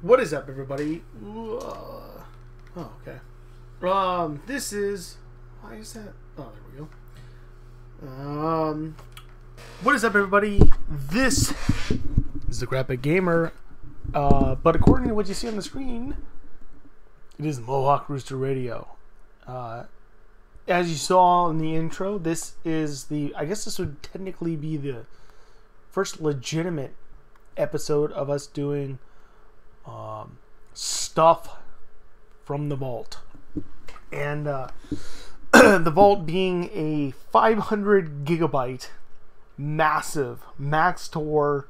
What is up, everybody? Oh, okay. This is... Why is that? Oh, there we go. What is up, everybody? This is the Graphic Gamer. But according to what you see on the screen, it is Mohawk Rooster Radio. As you saw in the intro, this is the... I guess this would technically be the first legitimate episode of us doing stuff from the vault. And the vault being a 500 gigabyte massive Max Tor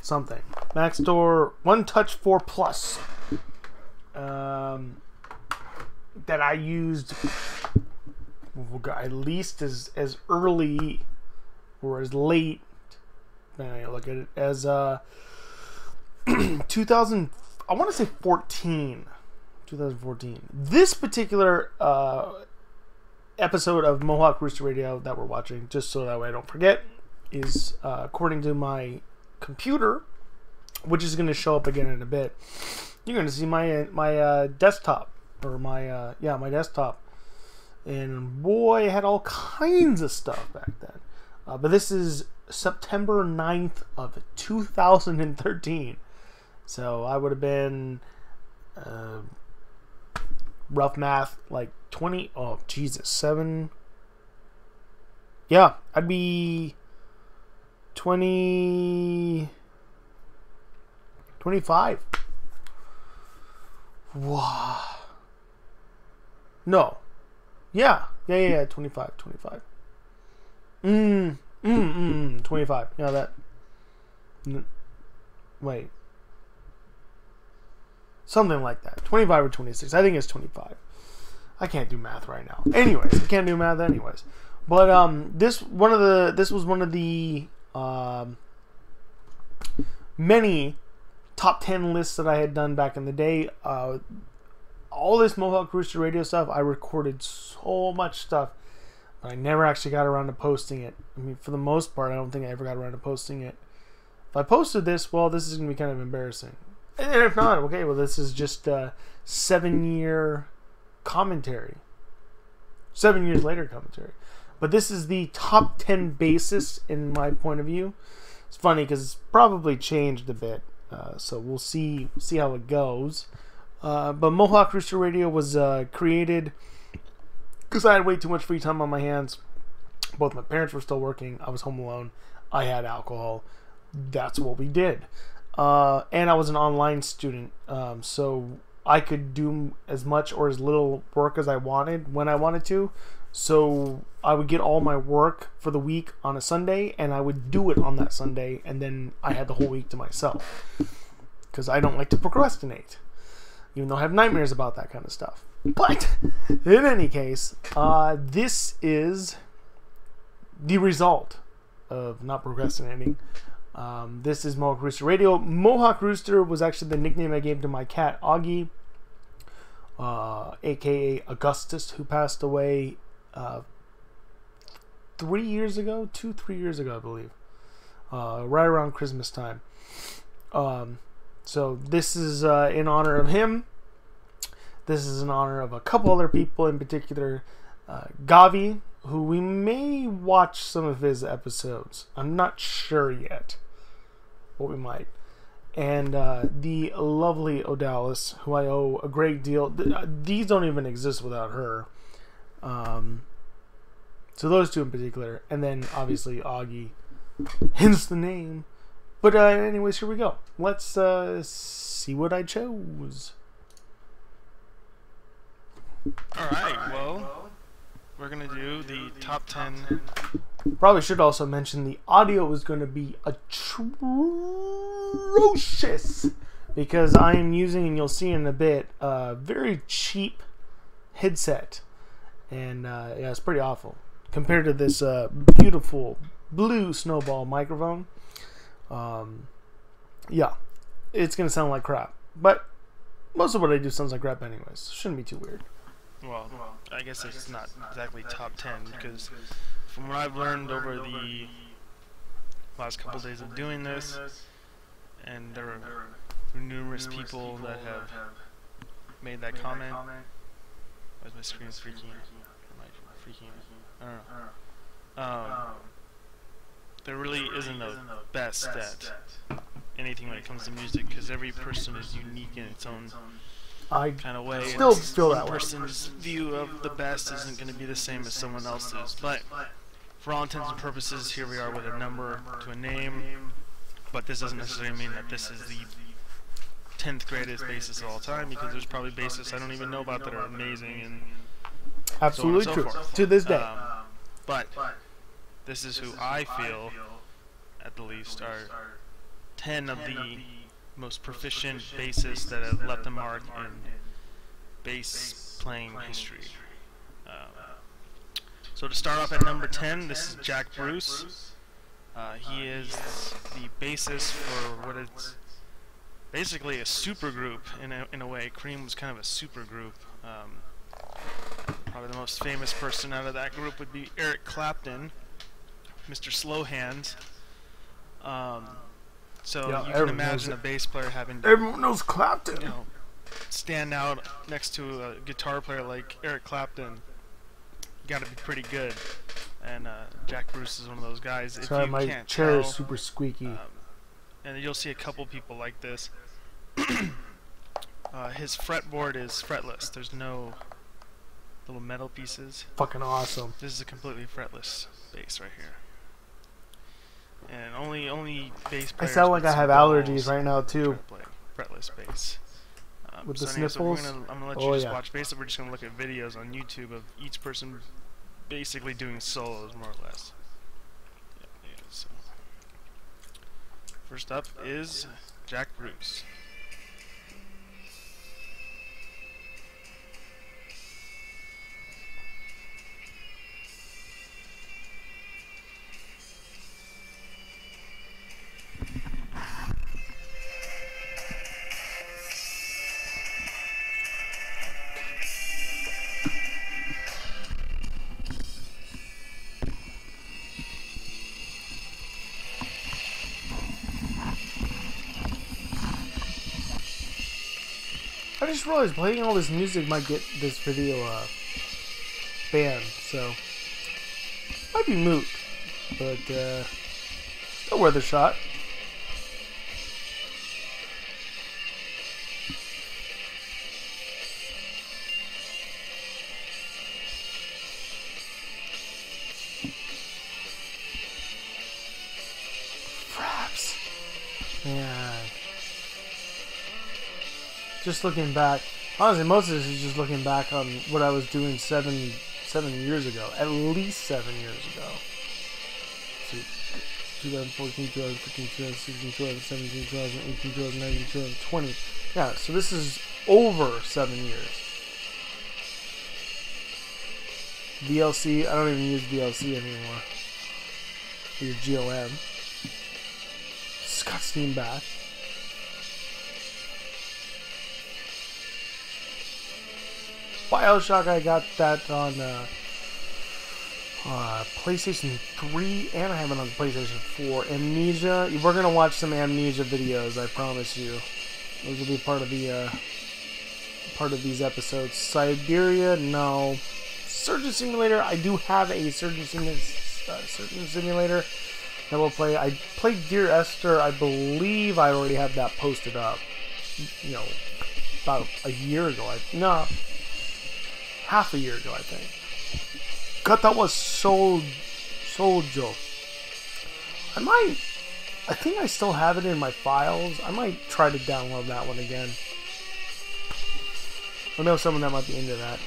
something. Max Tor One Touch 4 Plus that I used at least as early or as late, I look at it, as 2000, I want to say 2014. This particular episode of Mohawk Rooster Radio that we're watching, just so that way I don't forget, is according to my computer, which is going to show up again in a bit. You're going to see my desktop, or my desktop, and boy, it had all kinds of stuff back then. But this is September 9th of 2013. So I would have been, rough math, like 20, oh Jesus, 7. Yeah, I'd be 25. Wow. No. Yeah, 25. 25. Yeah, that. Wait. Something like that. 25 or 26. I think it's 25. I can't do math right now. Anyways, I can't do math anyways. But this was one of the many top 10 lists that I had done back in the day. All this Mohawk Rooster Radio stuff, I recorded so much stuff, but I never actually got around to posting it. I mean, for the most part, I don't think I ever got around to posting it. If I posted this, well, this is going to be kind of embarrassing. And if not, okay, well, this is just a 7-year commentary. 7 years later commentary. But this is the top 10 bassists in my point of view. It's funny because it's probably changed a bit. So we'll see how it goes. But Mohawk Rooster Radio was created because I had way too much free time on my hands. Both my parents were still working. I was home alone. I had alcohol. That's what we did. And I was an online student. So I could do as much or as little work as I wanted when I wanted to. So I would get all my work for the week on a Sunday, and I would do it on that Sunday, and then I had the whole week to myself. Because I don't like to procrastinate. Even though I have nightmares about that kind of stuff. But, in any case, this is the result of not procrastinating. This is Mohawk Rooster Radio. Mohawk Rooster was actually the nickname I gave to my cat, Augie. A.K.A. Augustus, who passed away 3 years ago? 3 years ago, I believe. Right around Christmas time. So this is in honor of him. This is in honor of a couple other people, in particular Gavi, who we may watch some of his episodes. I'm not sure yet, but we might. And the lovely Odalis, who I owe a great deal. These don't even exist without her. So those two in particular. And then obviously Augie, hence the name. But anyways, here we go. Let's see what I chose. Alright, well, we're going to do the top 10. Probably should also mention the audio is going to be atrocious. Because I am using, and you'll see in a bit, a very cheap headset. And yeah, it's pretty awful. Compared to this beautiful blue Snowball microphone. Yeah, it's gonna sound like crap, but most of what I do sounds like crap anyways. Shouldn't be too weird. Well, I guess it's not exactly top 10 because from what I've learned over the last couple days of doing this, and there are numerous people that have made that comment. Why is my screen freaking? Am I freaking? I don't know. There really isn't a best at anything when it comes to music, because every person is unique in its own kind of way. Still feel that one way. person's view of the best isn't going to be the same as someone else's. But for all intents and purposes, here we are with a number to a name. But this doesn't necessarily mean that this is the 10th greatest bassist of all time, because there's probably bassists I don't even know about that are amazing and Absolutely so on and so true. forth. To this day. But this is who I feel, at the least, are 10 of the most proficient bassists that have left a mark in bass playing history. So to start off at number 10, this is Jack Bruce. He is the bassist for what is basically a supergroup in a way. Cream was kind of a supergroup. Probably the most famous person out of that group would be Eric Clapton, Mr. Slowhands. So Yeah, you can imagine a bass player having to, Everyone knows Clapton. you know, stand out next to a guitar player like Eric Clapton. You got to be pretty good. And Jack Bruce is one of those guys. If Sorry, you my can't chair tell, is super squeaky. and you'll see a couple people like this. His fretboard is fretless. There's no little metal pieces. Fucking awesome. This is a completely fretless bass right here. And only bass I players sound like with I have some balls allergies right now try too. to play fretless bass. With the anyway, sniffles? I'm gonna let Oh, you just yeah. watch. Basically, we're just gonna look at videos on YouTube of each person basically doing solos, more or less. Yeah, so. First up is Jack Bruce. I just realized playing all this music might get this video banned, so might be moot, but still worth a shot. Fraps, man. Just looking back, honestly, most of this is just looking back on what I was doing seven years ago, at least 7 years ago. So, 2014, 2015, 2016, 2017, 2018, 2019, 2020. Yeah, so this is over 7 years. VLC, I don't even use VLC anymore. I use GOM. Scott Steam back. Bioshock, I got that on PlayStation 3, and I have it on PlayStation 4. Amnesia, we're gonna watch some Amnesia videos, I promise you. Those will be part of the part of these episodes. Siberia, no. Surgeon Simulator, I do have a Surgeon Simulator that we'll play. I played Dear Esther. I believe I already have that posted up. You know, about a year ago. No. Half a year ago, I think. God, that was so joke. I think I still have it in my files. I might try to download that one again. I know someone that might be into that.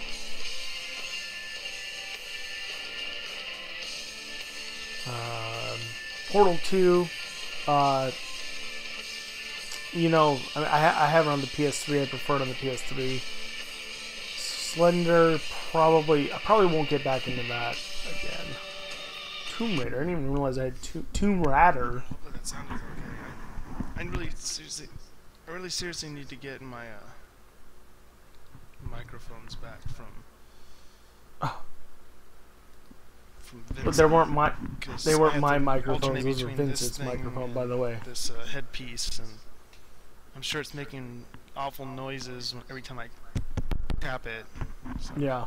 Portal 2. You know, I have it on the PS3. I prefer it on the PS3. Slender, I probably won't get back into that again. Tomb Raider, I didn't even realize I had Tomb Raider. Hopefully that sounded okay. I really seriously need to get my microphones back from Vincent. But they weren't my 'cause they I weren't have my to microphones. alternate Those are between this Vincent's thing microphone, by and the way. This headpiece, and I'm sure it's making awful noises every time I tap it. So Yeah.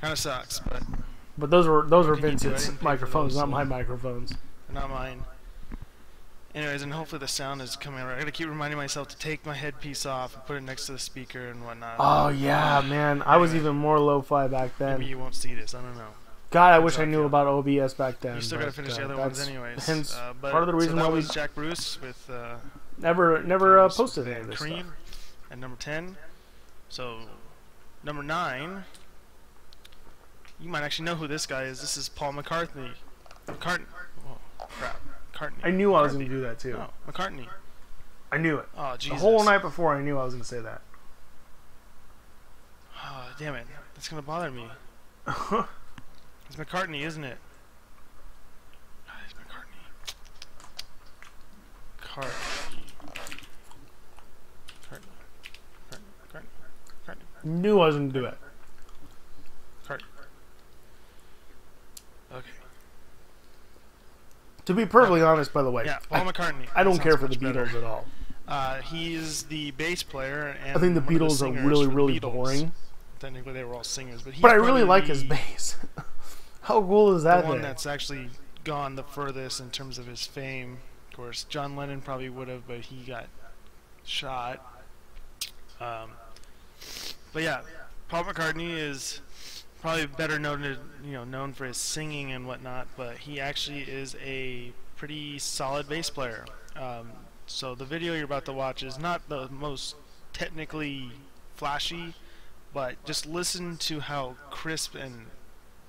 kind of sucks, but But those are can you do? I Vincent's didn't pay for microphones, those, not so- my microphones. they're not mine. Anyways, and hopefully the sound is coming out right. I gotta keep reminding myself to take my headpiece off and put it next to the speaker and whatnot. Oh yeah, man. I was even more lo-fi back then. Maybe you won't see this. I don't know. God, I wish I Exactly. knew about OBS back then. You still gotta but, finish the other ones that's anyways. Hence, But part of the reason so that why we was Jack Bruce with never Bruce posted and any of this Cream stuff. at number 10. So number 9. You might actually know who this guy is. This is Paul McCartney. McCartney. Oh crap. McCartney. I knew I was gonna McCartney. do that too. No, McCartney. I knew it. Oh The Jesus. whole night before, I knew I was gonna say that. Oh damn it. That's gonna bother me. It's McCartney, isn't it? Ah, it's McCartney. McCartney. Knew I was gonna do it. McCartney. Okay. To be perfectly honest, by the way, Yeah, Paul McCartney. I don't That care sounds for the much better. Beatles at all. He's the bass player, and I think the one of Beatles are singers really, for the really Beatles. boring. Technically, they were all singers, but he's But I really probably like his bass. How cool is the that one thing? that's actually gone the furthest in terms of his fame. Of course, John Lennon probably would have, but he got shot. But yeah, Paul McCartney is probably better known for his singing and whatnot, but he actually is a pretty solid bass player. So the video you're about to watch is not the most technically flashy, but just listen to how crisp and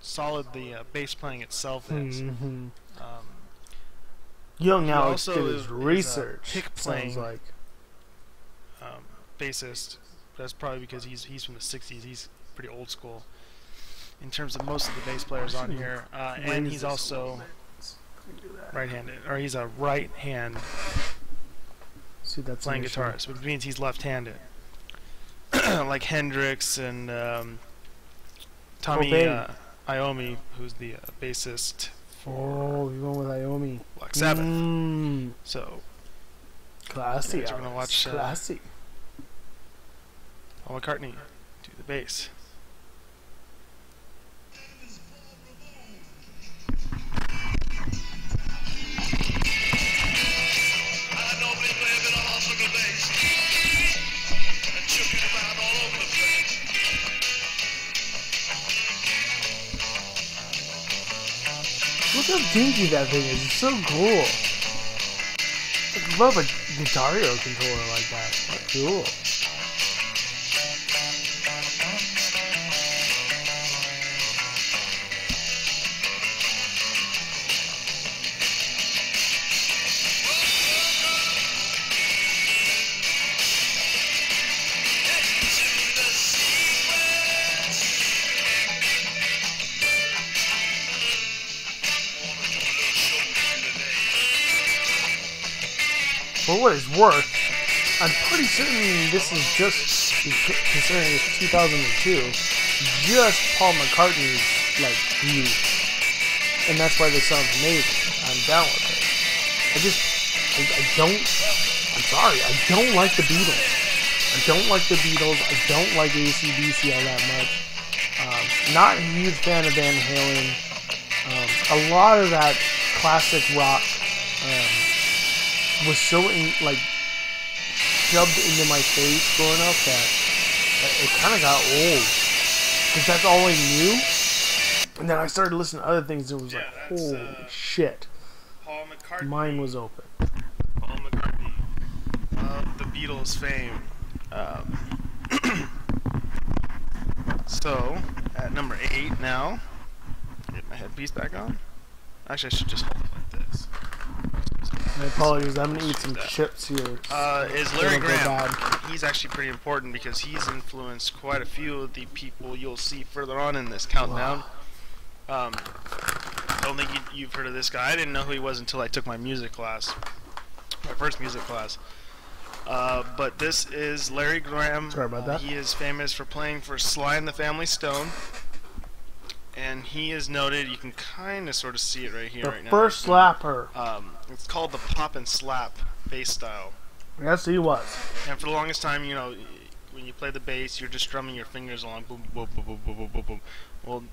solid the bass playing itself is. Mm-hmm. Young Alex also did his is a research. pick Sounds playing like bassist. That's probably because he's from the 60s. He's pretty old school in terms of most of the bass players on here. And he's also right-handed, or he's a right hand See, that's playing an issue. guitarist, which means he's left-handed. Like Hendrix and Tommy Cobain. Iommi, who's the bassist Oh, you went with Iommi. Black Sabbath. Mm, So classy. Yeah, so we're gonna Alex, watch, classy. Paul McCartney do the bass. Look how dinky that thing is. It's so cool. I love a Guitar Hero controller like that. That's cool. For what it's worth, I'm pretty certain this is just, considering it's 2002, just Paul McCartney's, like, view. And that's why this sounds amazing. I'm down with it. I'm sorry, I don't like the Beatles. I don't like the Beatles. I don't like AC/DC all that much. Not a huge fan of Van Halen. A lot of that classic rock was so shoved into my face growing up that it kind of got old. Because that's all I knew. And then I started listening to other things and it was like, holy shit. Paul McCartney. Mine was open. Paul McCartney of the Beatles fame. So, at number 8 now, get my headpiece back on. Actually, I should just hold it like this. My apologies, I'm gonna eat some chips here. Is Larry It'll go Graham. bad. He's actually pretty important because he's influenced quite a few of the people you'll see further on in this countdown. I don't think you've heard of this guy. I didn't know who he was until I took my music class, my first music class. But this is Larry Graham. Sorry about that. He is famous for playing for Sly and the Family Stone and he is noted. You can kind of sort of see it right here, The right now. first slapper. It's called the pop and slap bass style. Yes, he was. And for the longest time, you know, when you play the bass, you're just strumming your fingers along, boom, boom, boom, boom, boom, boom, boom, boom. Well,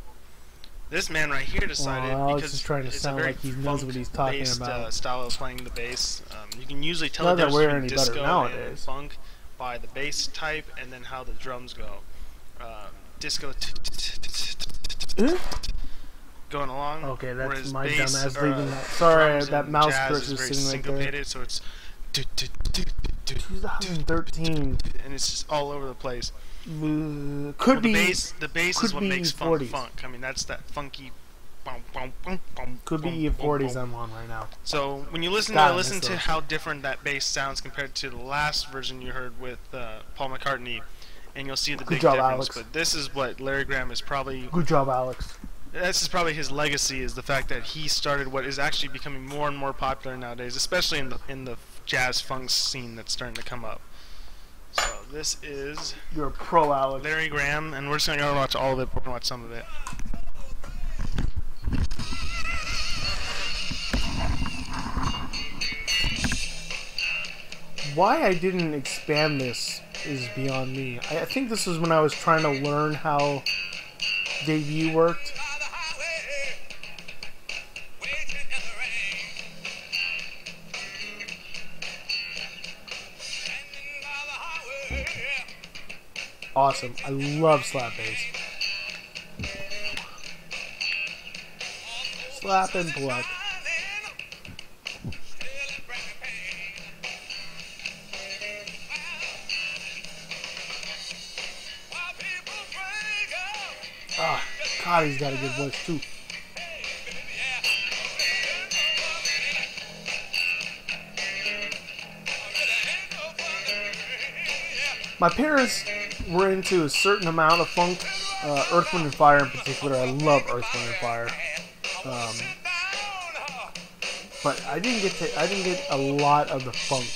this man right here decided, Alex because is trying to it's sound a very like he knows what he's talking about. style of playing the bass. You can usually tell Not the that we're difference any between better disco and nowadays. funk by the bass type and then how the drums go. Disco going along. Okay, that's whereas my bass, dumbass leaving that. Sorry, drums that and mouse jazz cursor is is very sitting right there. syncopated, so it's 2013. and it's just all over the place. Could be. The bass could is what be makes 40s. funk. I mean, that's that funky. Could be E40s I'm on right now. So when you listen to how different that bass sounds compared to the last version you heard with Paul McCartney, and you'll see the big job, difference. Alex. But this is what Larry Graham is probably. Good job, Alex. This is probably his legacy, is the fact that he started what is actually becoming more and more popular nowadays, especially in the jazz funk scene that's starting to come up. So this is You're a pro, Alex. Larry Graham, and we're just gonna watch all of it. We're gonna watch some of it. Why I didn't expand this is beyond me. I think this was when I was trying to learn how debut worked. Awesome. I love slap bass. Slap and pluck. Ah, God, he's got a good voice too. My parents were into a certain amount of funk, Earth, Wind, and Fire in particular. I love Earth, Wind, and Fire, but I didn't get a lot of the funk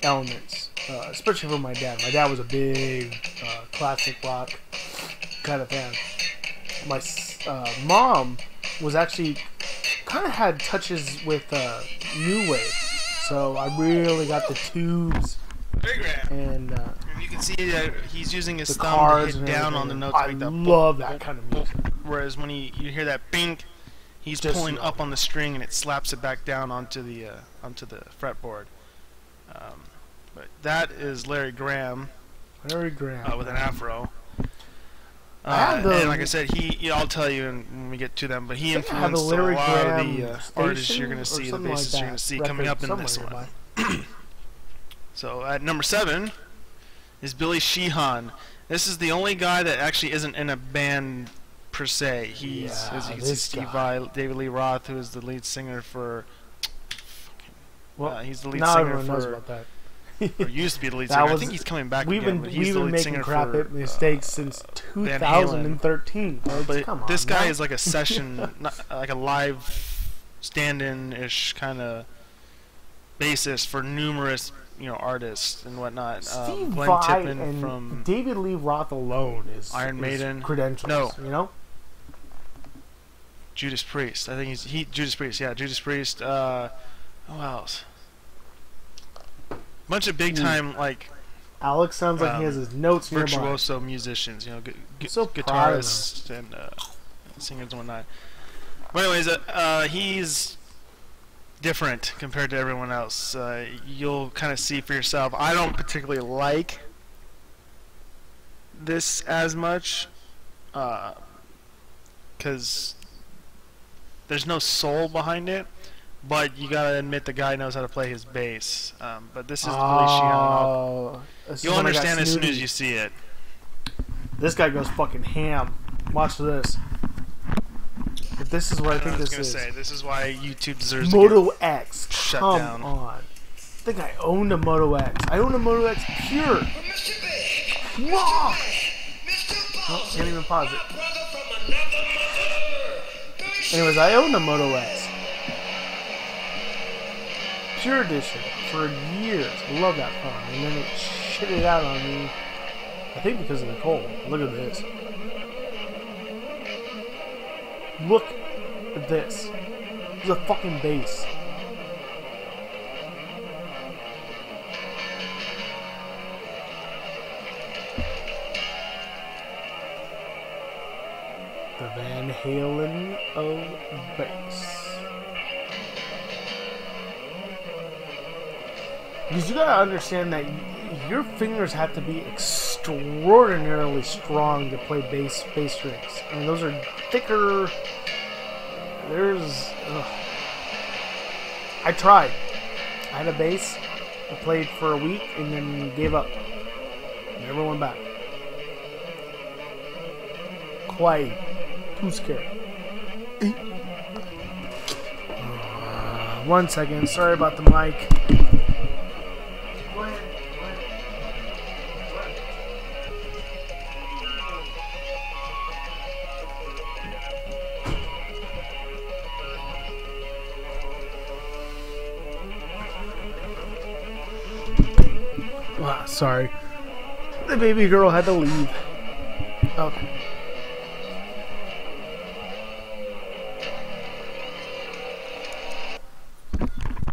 elements, especially from my dad. My dad was a big classic rock kind of fan. My mom was actually kind of had touches with new wave, so I really got the tubes. And you can see that he's using his the thumb to cards hit and down on everything. the notes. I like that. love that kind of music. Whereas when you hear that bink, he's Just pulling slow. up on the string and it slaps it back down onto the fretboard. But that is Larry Graham. Larry Graham With an afro. had the- And like I said, I'll tell you when we get to them, but he I have influenced a a Larry lot of Graham the artists you're going to station see, or the something bassists like you're going to that see coming up in record this somewhere one. So at number 7 is Billy Sheehan. This is the only guy that actually isn't in a band per se. He's, Yeah, as you can see, this Steve guy. Vai, David Lee Roth, who is the lead singer for. Well, he's the lead now singer everyone knows for. about that. Or used to be the lead That singer. I was- think he's coming back We've again. been But he's the lead making singer crap for, mistakes since Van Halen. 2013. Folks. But Come on, this guy now. is like a session, not, like a live stand-in-ish kind of bassist for numerous, artists and whatnot. Steve Glenn Vai Tippin and from David Lee Roth alone is Iron Maiden. credentials. No. Judas Priest. I think he's Judas Priest. Yeah, Judas Priest. Who else? Bunch of big time Alex sounds like he has his notes nearby. virtuoso musicians. so proud of guitarists and singers and whatnot. But anyways, he's different compared to everyone else. You'll kind of see for yourself. I don't particularly like this as much because there's no soul behind it. But you gotta admit the guy knows how to play his bass. But this is Billy Sheehan. You'll understand as soon as you see it. This guy goes fucking ham. Watch this. If this is what I think I was this gonna is. say, this is why YouTube deserves to Moto X. shut Come down. on. I think I owned a Moto X. I owned a Moto X Pure. Whoa! Oh, can't even pause it. Anyways, I owned a Moto X. Pure Edition for years. I love that phone. And then it shitted out on me. I think because of the cold. Look at this. Look at this. It's a fucking bass. The Van Halen of bass. Because you gotta understand that your fingers have to be extraordinarily strong to play bass strings. I mean, those are thicker. I tried. I had a bass. I played for a week and then gave up. Never went back. Quite too scared. 1 second. Sorry about the mic. Sorry. The baby girl had to leave. Okay.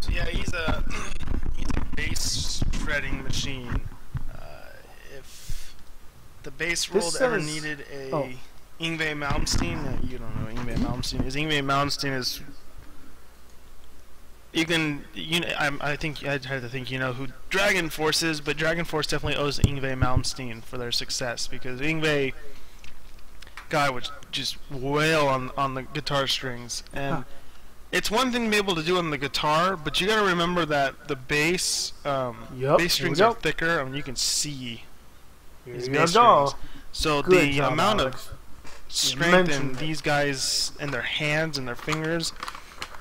So yeah, he's a bass shredding machine. If the bass world ever needed a Yngwie Malmsteen, you don't know who Yngwie Malmsteen is. Yngwie Malmsteen is... I think I'd have to think you know who Dragon Force is, but Dragon Force definitely owes Yngwie Malmsteen for their success, because Yngwie guy would just wail on the guitar strings, and it's one thing to be able to do on the guitar, but you got to remember that the bass bass strings are thicker. I mean, you can see these bass strings, so the amount of strength in these guys and their hands and their fingers.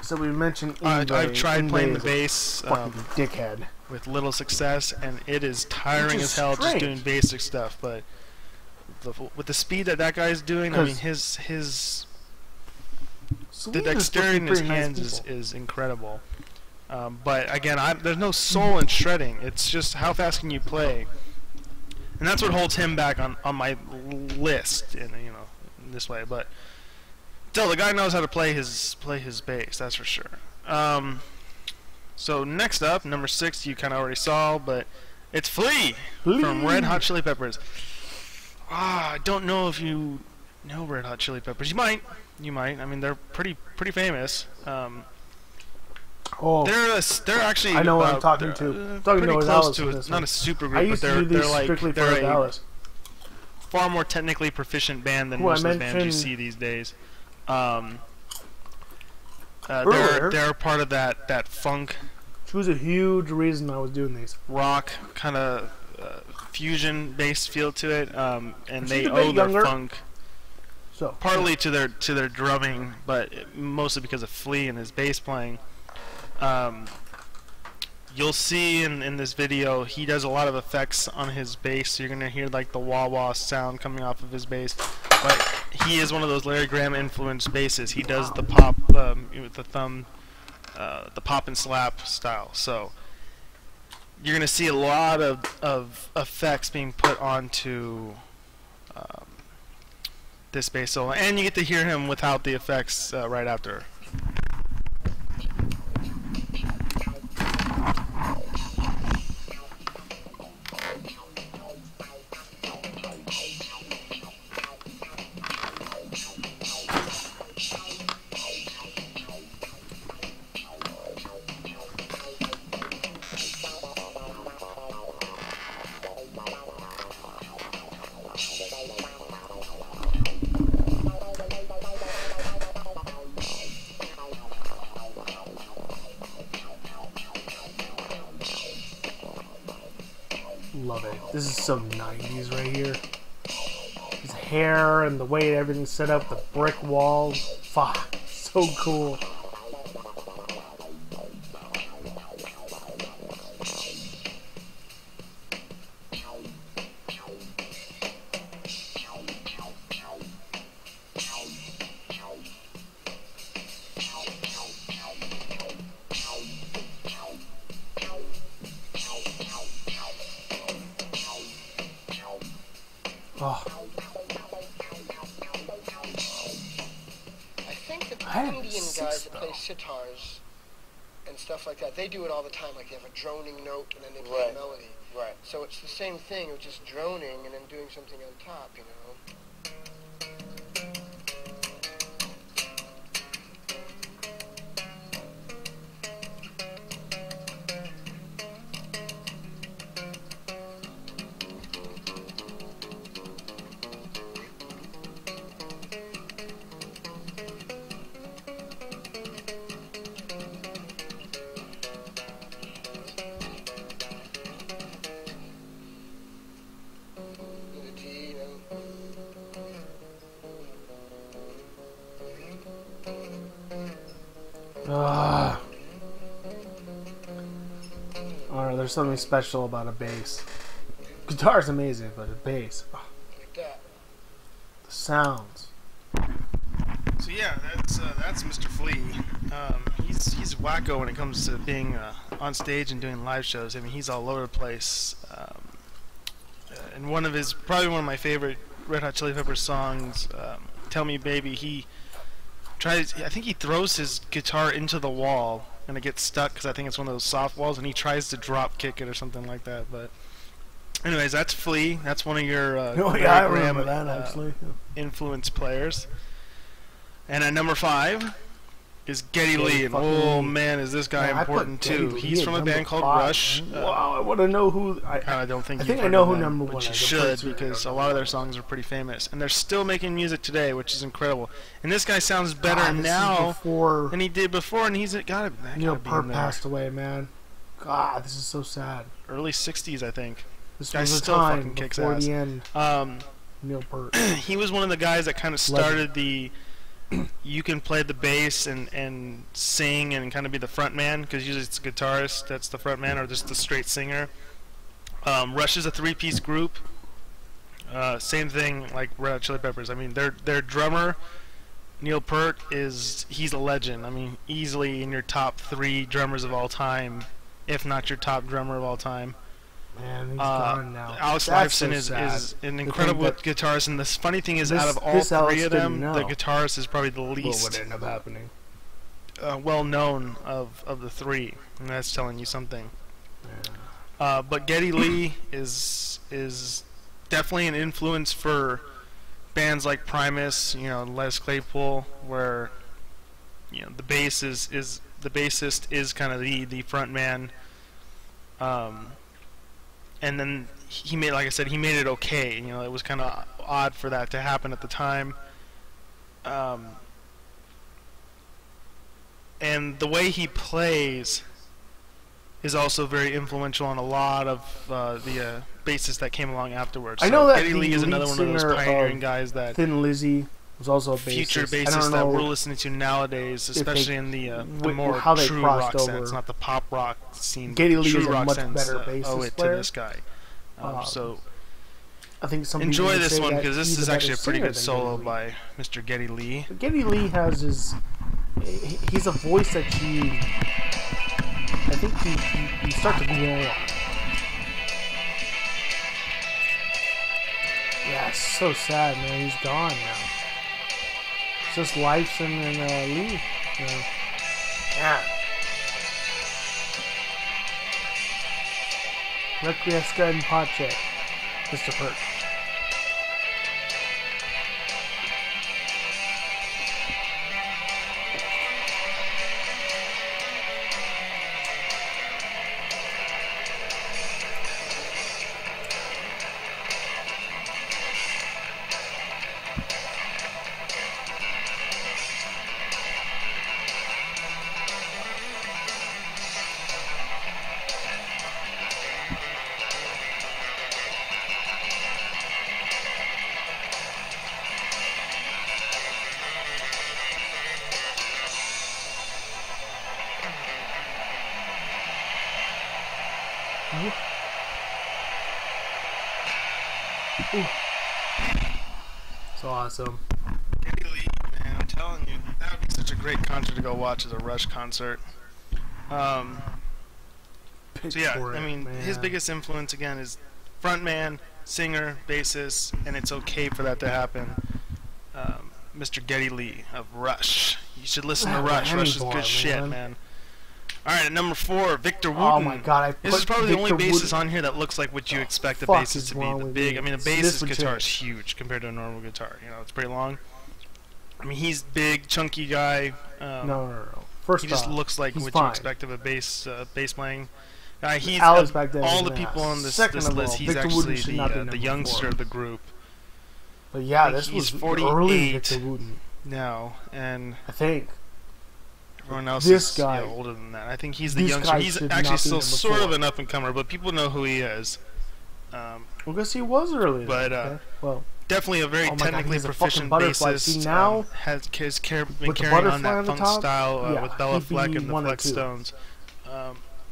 So we mentioned I've tried playing the bass dickhead with little success, and it is tiring as hell just doing basic stuff. But with the speed that guy's doing, I mean, the dexterity in his hands is incredible. But again, there's no soul in shredding. It's just how fast can you play, and that's what holds him back on my list. In this way, but. Still, the guy knows how to play his bass, that's for sure. So next up, number 6, you kind of already saw, but it's Flea from Red Hot Chili Peppers. I don't know if you know Red Hot Chili Peppers. You might. I mean, they're pretty famous. They're actually. I know what I'm talking to. Pretty close to it. Not a super group, but they're a far more technically proficient band than most of the bands you see these days. They're part of that funk. Which was a huge reason I was doing these. Rock kind of fusion based feel to it, and they owe their funk partly to their drumming, but mostly because of Flea and his bass playing. You'll see in this video he does a lot of effects on his bass, so you're gonna hear like the wah wah sound coming off of his bass. But he is one of those Larry Graham influenced basses. He does the pop with the thumb, the pop and slap style. So you're gonna see a lot of effects being put onto this bass solo, and you get to hear him without the effects right after. Love it. This is so 90s right here. His hair and the way everything's set up, the brick walls. Fuck. So cool. I man, Indian sick guys that though. play sitars and stuff like that, they do it all the time. Like they have a droning note and then they play a melody. Right. So it's the same thing of just droning and then doing something on top, you know. Alright, there's something special about a bass. Guitar's amazing, but a bass. Like that. The sounds. So yeah, that's Mr. Flea. He's wacko when it comes to being on stage and doing live shows. I mean, he's all over the place. And probably one of my favorite Red Hot Chili Peppers songs, "Tell Me Baby," he tries. I think he throws his guitar into the wall and it gets stuck because I think it's one of those soft walls, and he tries to drop kick it or something like that. But anyways, that's Flea. That's one of your Oh yeah, I remember that actually. influence players. And at number 5 is Geddy Lee. And oh man, is this guy important too. He's from a band called Rush. Wow, I want to know who. I don't think I you've think I heard know of who them, number but one you is. should, because a lot of their songs are pretty famous, and they're still making music today, which is incredible. And this guy sounds better now than he did before, and he's got to Neil Peart passed away, man. God, this is so sad. Early 60s, I think. This guy was the still time fucking kicks before ass. the end. Neil Peart. He was one of the guys that kind of started the you can play the bass and sing and kind of be the front man, because usually it's a guitarist that's the front man or just the straight singer. Rush is a 3-piece group. Same thing like Red Hot Chili Peppers. I mean, their drummer Neil Peart he's a legend. I mean, easily in your top 3 drummers of all time, if not your top drummer of all time. Man, he's gone now. Alex Lifeson is an incredible guitarist, and the funny thing is, out of all 3 of them, the guitarist is probably the least what would end up happening? well known of the 3, and that's telling you something. Yeah. But Geddy Lee is definitely an influence for bands like Primus, you know, Les Claypool, where the bass the bassist is kind of the front man. And then he made, like I said, he made it okay. You know, it was kind of odd for that to happen at the time. And the way he plays is also very influential on a lot of the bassists that came along afterwards. I know that Geddy Lee is another one of those pioneering guys that Thin Lizzy was also a bassist. Future bassists that we're listening to nowadays, especially in the more true rock sense, not the pop rock scene. Geddy Lee is a rock much sense, better bassist player. To this guy. So I think some enjoy this one, because this is actually a pretty good solo by Mr. Geddy Lee. But Geddy Lee has he's a voice that I think you start to grow on. Yeah, it's so sad, man. He's gone now. It's just Lifeson and Lee. Yeah. Requiesca and Pache. Mr. Peart. Ooh. So awesome. Geddy Lee, man, I'm telling you, that would be such a great concert to go watch as a Rush concert. So yeah, I mean, his biggest influence again is frontman, singer, bassist, and it's okay for that to happen. Mr. Geddy Lee of Rush. You should listen to Rush. Rush is good shit, man. Alright, at number 4, Victor Wooten. Oh my god, this is probably the only bassist on here that looks like what you expect a bassist to be. The big, I mean, a bassist guitar is huge compared to a normal guitar. You know, it's pretty long. I mean, he's big, chunky guy. No. First he just off, looks like what you expect of a bass playing guy. He's Alex back then all the people on this list. He's actually the youngster of the group. But yeah, this was was 48 early Victor Wooten. now, and I think everyone else this is guy, older than that. I think he's the youngster. He's actually still sort of an up and comer, but people know who he is. Well, because he was early. But okay. Well, definitely a very technically proficient bassist. See, now has been carrying on that funk style with Bella Fleck and the Flex Stones.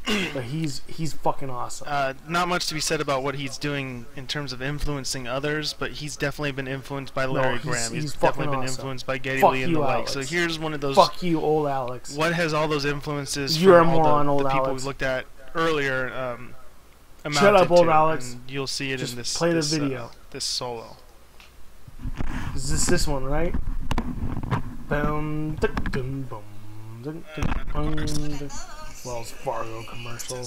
But he's fucking awesome. Not much to be said about what he's doing in terms of influencing others, but he's definitely been influenced by Larry Graham. He's definitely been influenced by Geddy Lee and the like. So here's one of those. Fuck you, old Alex. What has all those influences You're from all the people Alex. we looked at earlier Shut up, old to, Alex. and you'll see it Just in this. Play the video. This solo. Is this one, right? Boom, boom, boom, boom. Wells Fargo commercial.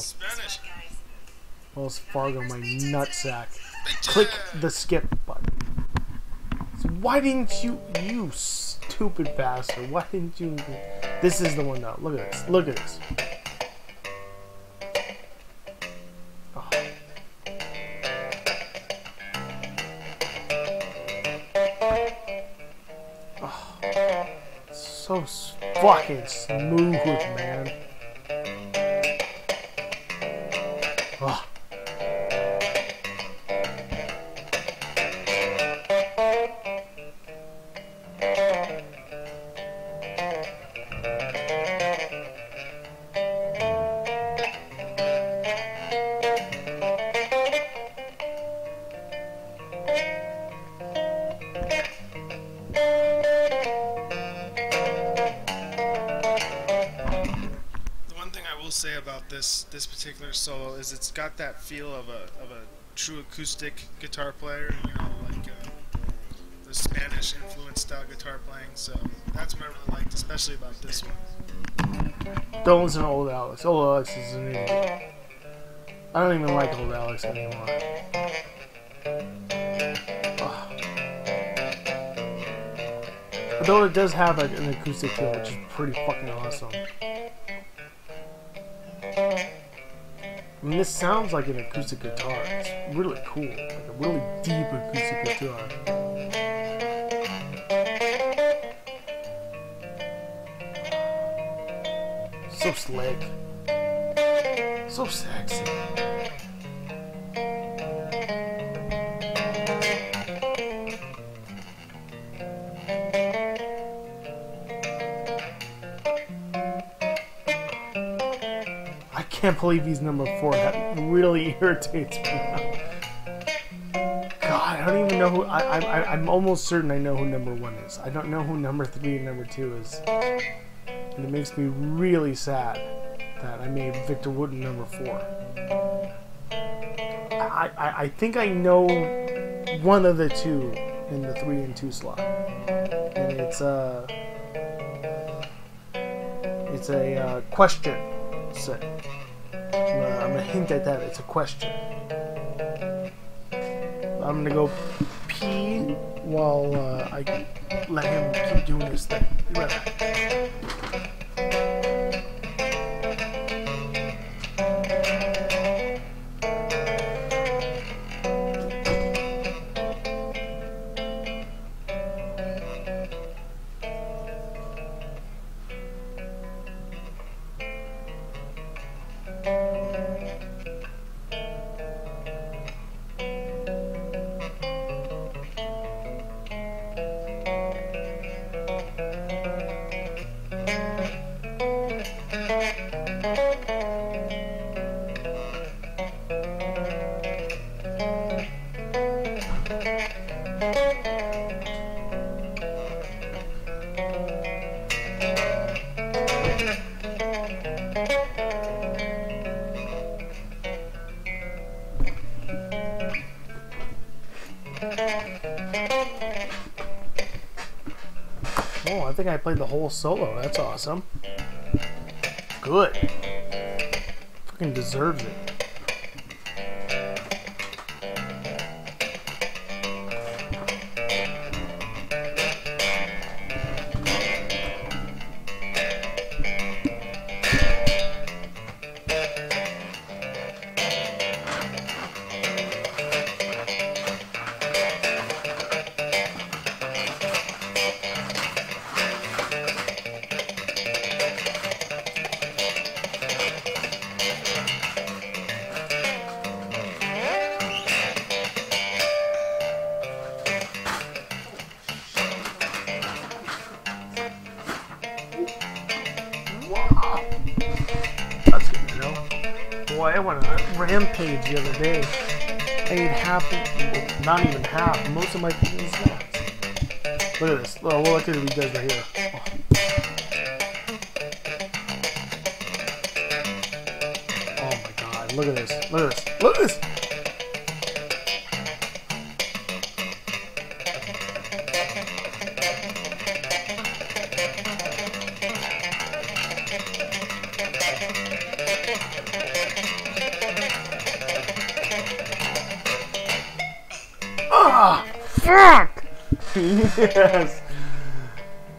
Wells Fargo, my nutsack. Click the skip button. So why didn't you stupid bastard? Why didn't you? This is the one though. Look at this. Look at this. Oh. Oh. So fucking smooth, man. Oh. Say about this particular solo is it's got that feel of a true acoustic guitar player, you know, like the Spanish influenced style guitar playing. So that's what I really liked, especially about this one. Don't listen to old Alex. Old Alex is an idiot. I don't even like old Alex anymore. Oh. Although it does have like an acoustic feel, which is pretty fucking awesome. I mean, this sounds like an acoustic guitar. It's really cool. Like a really deep acoustic guitar. So slick. So sexy. I can't believe he's number 4. That really irritates me now. God, I don't even know who. I'm almost certain I know who number 1 is. I don't know who number 3 and number 2 is. And it makes me really sad that I made Victor Wooten number 4. I think I know one of the 2 in the 3 and 2 slot. And it's a question set. I'm gonna hint at that. It's a question. I'm gonna go pee while I let him keep doing his thing. Be right back. Oh, I think I played the whole solo. That's awesome. Good. Fucking deserves it. That's good to know. Boy, I went on a rampage the other day. I ate half, well, not even half, most of my fucking snacks. Look at this. Oh, look at what he does right here. Oh my god, look at this. Look at this. Look at this! Ah, fuck! Yes.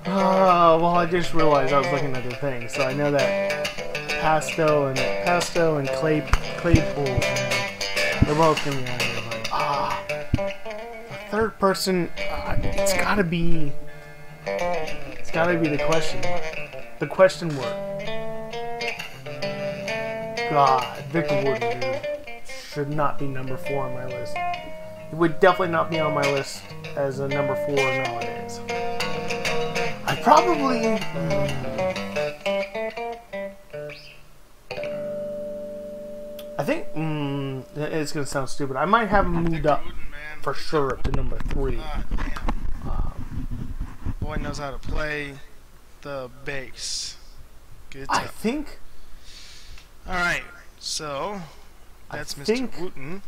Well, I just realized I was looking at the thing, so I know that Pasto and Claypool, they're both gonna be out here. But the third person, it's gotta be the question word. God, Victor Wooten, dude, should not be number 4 on my list. It would definitely not be on my list as a number 4 nowadays. I probably... I think... it's going to sound stupid. I might have him moved up for sure to number 3. Boy knows how to play the bass. Good I stuff. think... Alright, so that's Mr. Wooten.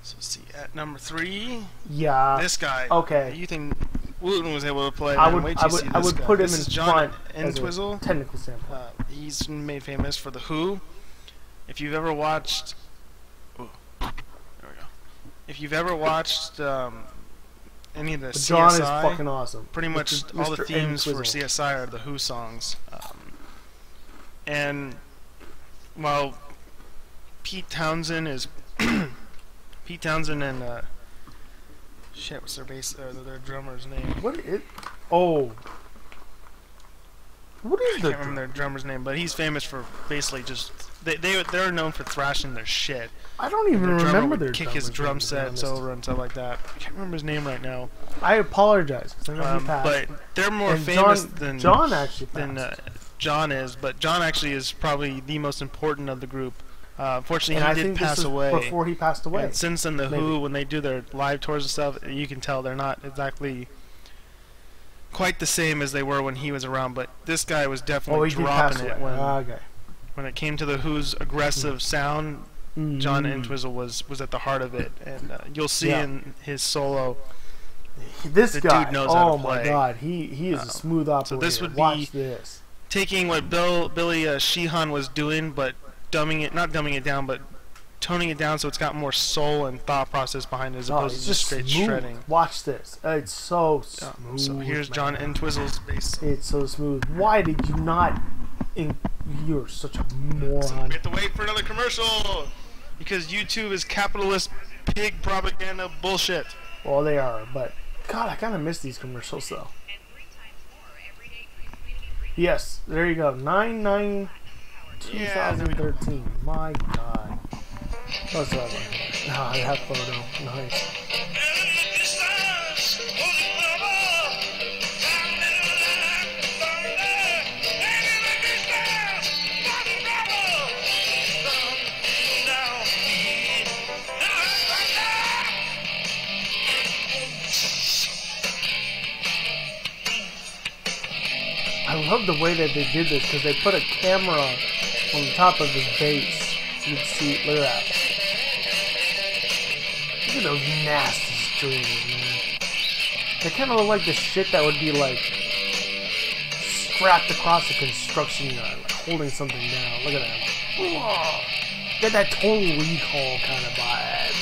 So let's see, at number 3, yeah, this guy. Okay. You think Wooten was able to play? I would put him this in is John front Entwistle. as a technical standpoint. He's made famous for The Who. If you've ever watched... Ooh, there we go. If you've ever watched any of the CSI... John is fucking awesome. Pretty much all the themes for Entwistle. CSI are The Who songs. And while Pete Townsend is... Pete Townsend and shit, what's their bass? Their drummer's name? What is? Oh, what is I can't remember their drummer's name, but he's famous for basically just they're known for thrashing their shit. I don't even remember their kick his drum sets over and stuff like that. I can't remember his name right now. I apologize because I know he passed. But they're more And famous than John actually passed. John is, but John actually is probably the most important of the group. Fortunately, and he did pass away. Before he passed away. And since then, the Who, when they do their live tours and stuff, you can tell they're not exactly quite the same as they were when he was around. But this guy was definitely dropping it when it came to the Who's aggressive sound. John Entwistle was at the heart of it, and you'll see in his solo. This guy, dude knows how to play. My god, he is a smooth operator. So this would Watch be this. Taking what Billy Sheehan was doing, but not dumbing it down, but toning it down so it's got more soul and thought process behind it as opposed to just straight shredding. Watch this. It's so smooth. So here's John Entwistle's bass. It's so smooth. Why did you not... You're such a moron. So we have to wait for another commercial because YouTube is capitalist pig propaganda bullshit. Well, they are, but God, I kind of miss these commercials though. Yes, there you go. 9/9/2013. My God. What's that one? Ah, that photo. Nice. I love the way that they did this because they put a camera on the top of his bass. So you can see, look at that. Look at those nasty strings, man. They kind of look like the shit that would be like strapped across a construction yard, like holding something down. Look at that. Get that Total Recall kind of vibe.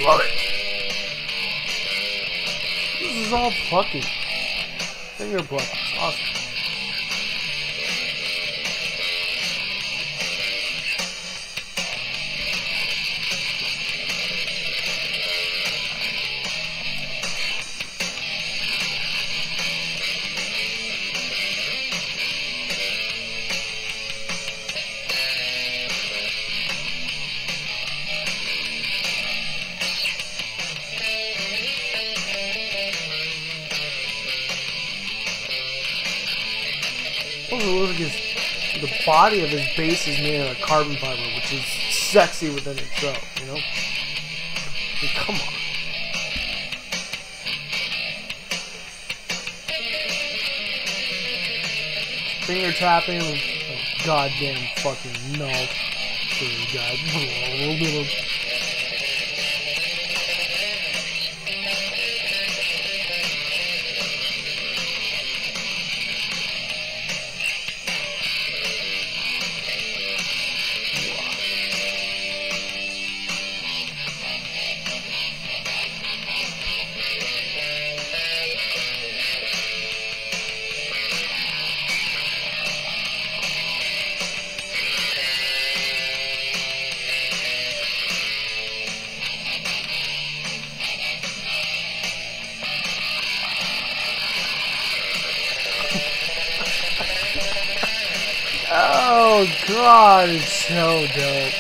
Love it. This is all plucky. Finger pluck. Awesome. The body of his bass is made out of carbon fiber, which is sexy within itself, you know? I mean, come on. Finger tapping, like goddamn fucking melt. Oh god, it's so dope.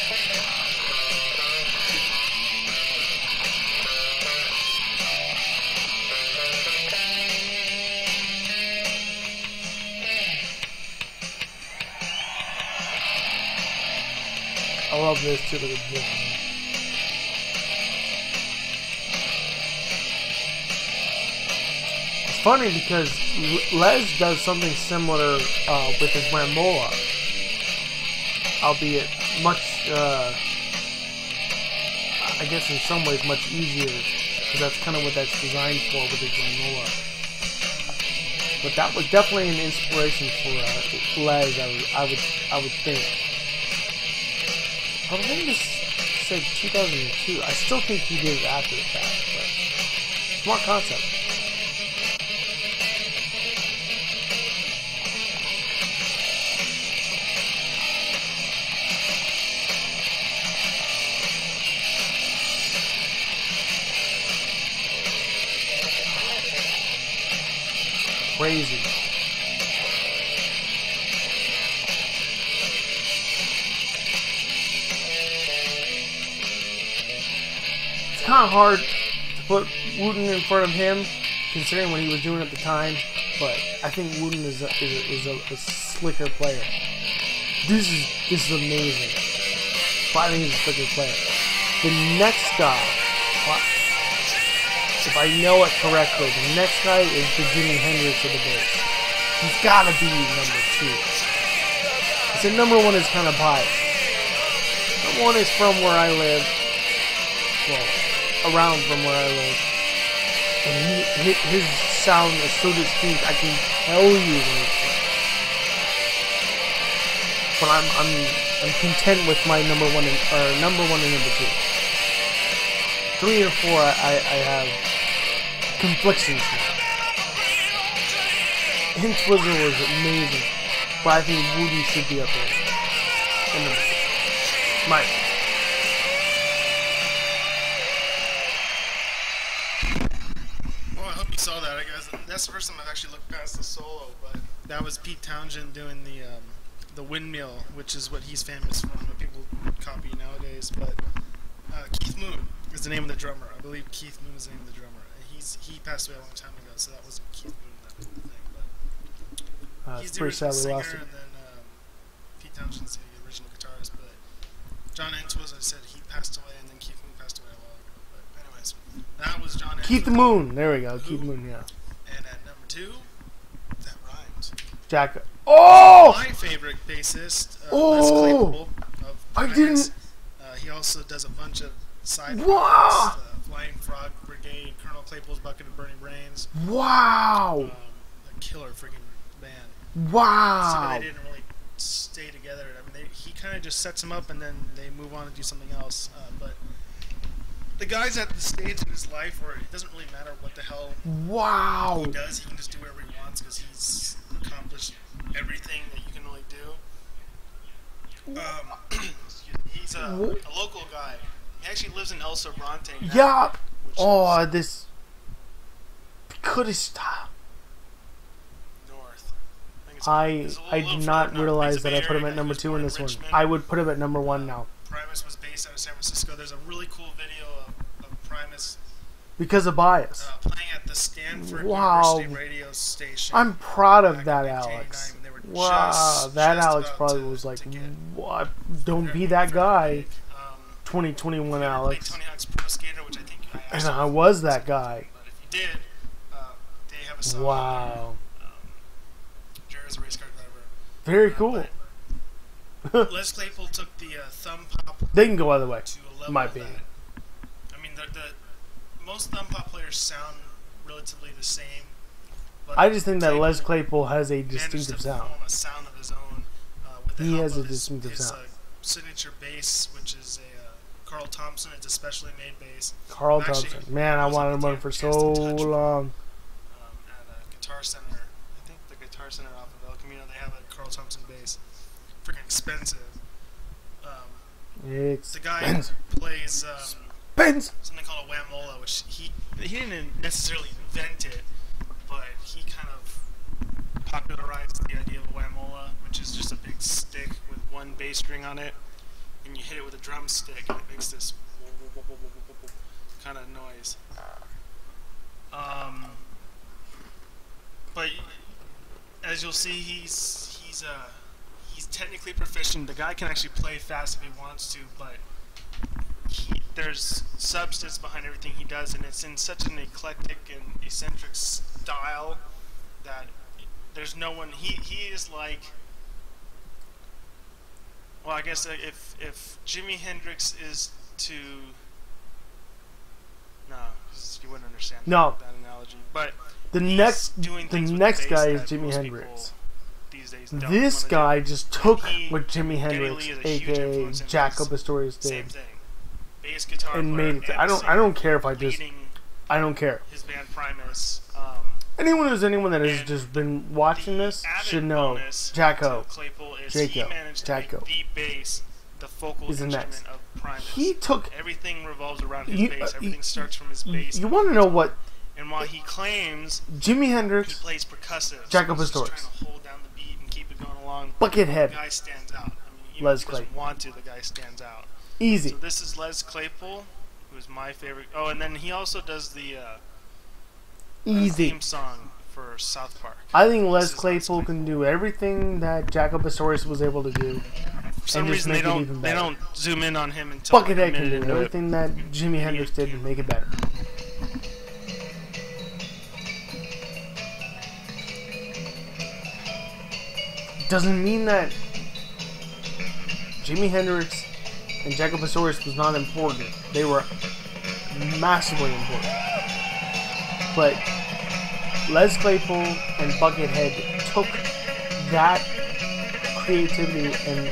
I love this too. Look at this. It's funny because Les does something similar with his Ramola, albeit much, I guess in some ways much easier, because that's kind of what that's designed for with his Ramola. But that was definitely an inspiration for Les, I would think. I think this said 2002. I still think he did it after the fact, but smart concept. Crazy. It's kind of hard to put Wooten in front of him, considering what he was doing at the time. But I think Wooten is a slicker player. This is amazing. But I think he's a slicker player. The next guy, if I know it correctly, the next guy is the Jimi Hendrix of the bass. He's gotta be number 2. I said number 1 is kind of biased. Number 1 is from where I live. Well, around from where I live. And his sound is so distinct, I can tell you when it's from. But I'm content with my number 1 and number 1 and number 2. 3 or 4 I have conflictions with. Hint Twizzle was amazing, but I think Wooten should be up there. And number 2. Mike. Well, I hope you saw that, I guess. That's the first time I've actually looked past the solo, but that was Pete Townshend doing the windmill, which is what he's famous for, what people copy nowadays. But Keith Moon is the name of the drummer. I believe Keith Moon is the name of the drummer. He passed away a long time ago, so that wasn't Keith Moon that did the thing. But he's the original singer, and then Pete Townshend's the original guitarist. But John Entwistle, as I said, he passed away, and then Keith Moon passed away a while ago. But anyways, that was John Entwistle. Keith Moon. There we go. Keith Moon, yeah. And at number 2, that rhymes. Jack. Oh! My favorite bassist, Les Claypool of I didn't. He also does a bunch of side Wow! projects, Flying Frog Brigade, Colonel Claypool's Bucket of Burning Brains. Wow. A killer freaking band. Wow. So they didn't really stay together. I mean, he kind of just sets them up and then they move on and do something else. But the guy's at the stage in his life where it doesn't really matter what the hell Wow. he does. He can just do whatever he wants because he's accomplished everything that you can really do. He's a local guy. He actually lives in El Sobrante now. Yeah. Oh, this could have stopped. North. I did not realize that I put him at number 2 in this one. I would put him at number 1 now. Primus was based out of San Francisco. There's a really cool video of Primus Because of bias. playing at the Stanford Wow. University radio station. I'm proud of back that, in Alex. 1989 when they were Wow, that just Alex about probably to- was like, to get what? Don't be that guy. Um, 2021 if you ever played Alex. Tony Hawk's Pro Skater, which I think I And actually I was that guy. But if you did, they have a song. Wow. Jared's a race car driver. Very cool. But Les Claypool took the thumb pop They can go either way. to a level My that, opinion. I mean, the most thumb pop players sound relatively the same. But I just think that Claypool Les Claypool has a managed distinctive to sound. form a sound of his own. With the He help has a of distinctive his, sound. signature bass, which is a Carl Thompson. It's a specially made bass. Carl Actually, Thompson. Man, I was wanted able him to for get a so chance to touch him, long. At Guitar Center. I think the Guitar Center off of El Camino, they have a Carl Thompson bass. Freaking expensive. The guy plays Benz. something called a whamola, which he didn't necessarily invent it, but he kind of popularized the idea of a whamola, which is just a big stick with one bass string on it, and you hit it with a drumstick, and it makes this kind of noise. But as you'll see, he's technically proficient. The guy can actually play fast if he wants to, but there's substance behind everything he does, and it's in such an eclectic and eccentric style that there's no one. He is like, well, I guess if Jimi Hendrix is to, no, 'cause you wouldn't understand No. that analogy, but The he's next doing the things with next bass guy is that Jimi most Hendrix. people these days don't This wanna guy do. just took He- what Jimi Geddy Hendrix, Lee is a huge aka influence in Jack his- Pistorius, Same did, thing. Bass guitar and player made it. and I don't care if I just. leading I don't care. his band Primus. Anyone has And just been watching the this added should know bonus Jacko. to Claypool is Jaco, he managed to Jacko. make the bass the focal Is the instrument next. of Primus. He took. Everything revolves around his You- bass. Everything starts from his bass. You want to know what And while he claims Jimi he Hendrix, plays percussive, Jaco he's just Pastorius. trying to hold down the beat and keep it going along. Buckethead, The guy stands out. I mean, even Les if he doesn't Claypool. want to, the guy stands out. easy. So this is Les Claypool, who's my favorite. Oh, and then he also does the Easy. theme song for South Park. I think This Les is Les Claypool can do everything that Jaco Pistorius was able to do. For some just reason make they it even don't they better. don't zoom in on him until like a Buckethead can minute do into it. everything that Jimi Hendrix did to make it better. Doesn't mean that Jimi Hendrix and Jaco Pastorius was not important. They were massively important. But Les Claypool and Buckethead took that creativity and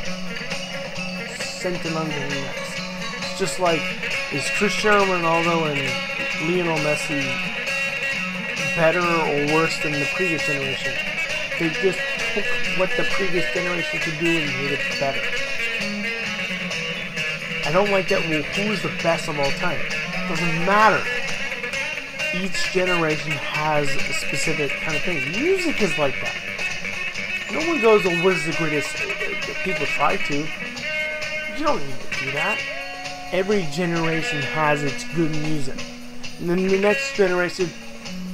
sent it under the next. It's just like, is Cristiano Ronaldo and Lionel Messi better or worse than the previous generation? They just took what the previous generation could do and made it better. I don't like that, well, who is the best of all time? Doesn't matter. Each generation has a specific kind of thing. Music is like that. No one goes, oh, what is the greatest? People try to. You don't need to do that. Every generation has its good music. And then the next generation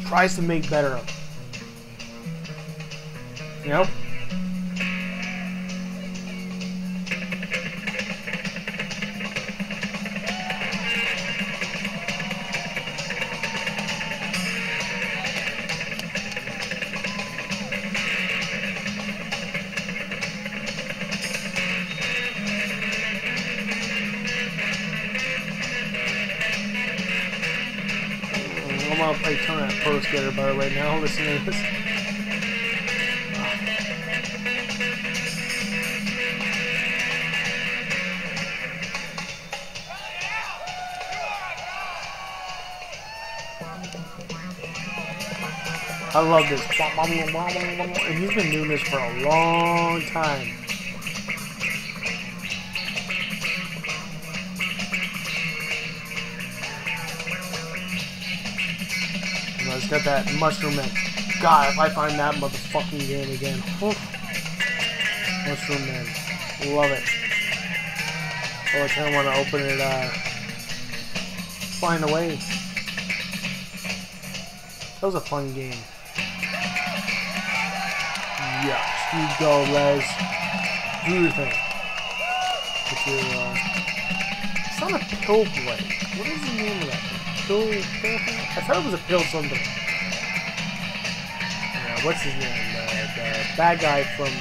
tries to make better of it. You know? want to play a ton of Pro Skater Bar right now. Listen to this. I love this. And he's been doing this for a long time. You know, it's got that Mushroom Man. God, if I find that motherfucking game again. Whew. Mushroom Man. Love it. Oh, I kind of want to open it, Flying Away. That was a fun game. Yeah, you go, Les. Do your thing. With your, it's not a pill blade. What is the name of that thing? Pill thing? I thought it was a pill something. What's his name? The bad guy from